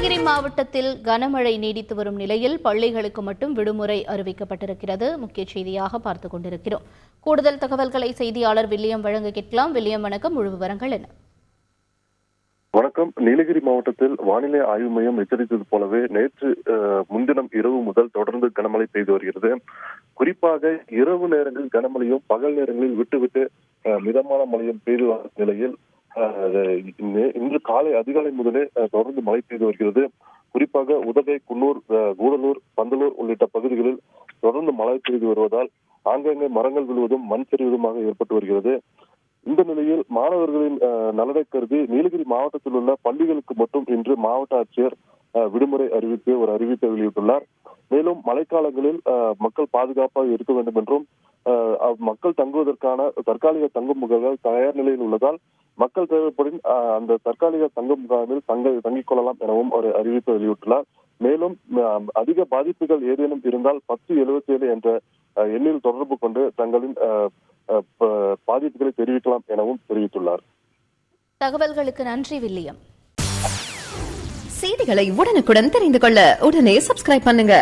நீலகிரி மாவட்டத்தில் கனமழை நீடித்து வரும் நிலையில் பள்ளிகளுக்கு மட்டும் விடுமுறை அறிவிக்கப்பட்டிருக்கிறது. முக்கிய செய்தியாக பார்த்துக் கொண்டிருக்கிறோம். கூடுதல் தகவல்களை செய்தியாளர் வில்லியம் வழங்க கேட்கலாம். வில்லியம், வணக்கம். முழு விவரங்கள் என்ன? வணக்கம். நீலகிரி மாவட்டத்தில் வானிலை ஆய்வு மையம் எச்சரித்தது போலவே நேற்று முன்தினம் இரவு முதல் தொடர்ந்து கனமழை பெய்து வருகிறது. குறிப்பாக இரவு நேரங்களில் கனமழையும் பகல் நேரங்களில் விட்டு மிதமான மழையும் பெய்து வரும் நிலையில் இன்று காலை அதிகாலை முதலே தொடர்ந்து மழை பெய்து வருகிறது. குறிப்பாக உதகை, குன்னூர், கூடலூர், பந்தலூர் உள்ளிட்ட பகுதிகளில் தொடர்ந்து மழை பெய்து வருவதால் ஆங்காங்கே மரங்கள் விழுவதும் மண் சரிவதுமாக ஏற்பட்டு வருகிறது. இந்த நிலையில் மாணவர்களின் நலனை கருதி நீலகிரி மாவட்டத்தில் உள்ள பள்ளிகளுக்கு மட்டும் இன்று மாவட்ட ஆட்சியர் விடுமுறை அறிவித்து ஒரு அறிவிப்பை வெளியிட்டுள்ளார். மேலும் மழைக்காலங்களில் மக்கள் பாதுகாப்பாக இருக்க வேண்டும் என்றும் மக்கள் தங்குவதற்கான தற்காலிக தங்கும் முகாம்கள் தயார் நிலையில் உள்ளதால் மக்கள் தேவைப்படும் அந்த தற்காலிக தங்கும் முகாமில் தங்கிக் கொள்ளலாம் எனவும் ஒரு அறிவிப்பை வெளியிட்டுள்ளார். மேலும் அதிக பாதிப்புகள் ஏதேனும் இருந்தால் 1077 என்ற எண்ணில் தொடர்பு கொண்டு தங்களின் பாதிப்புகளை தெரிவிக்கலாம் எனவும் தெரிவித்துள்ளார். தகவல்களுக்கு நன்றி வில்லியம். செய்திகளை உடனுக்குடன் தெரிந்து கொள்ள உடனே சப்ஸ்கிரைப் பண்ணுங்க.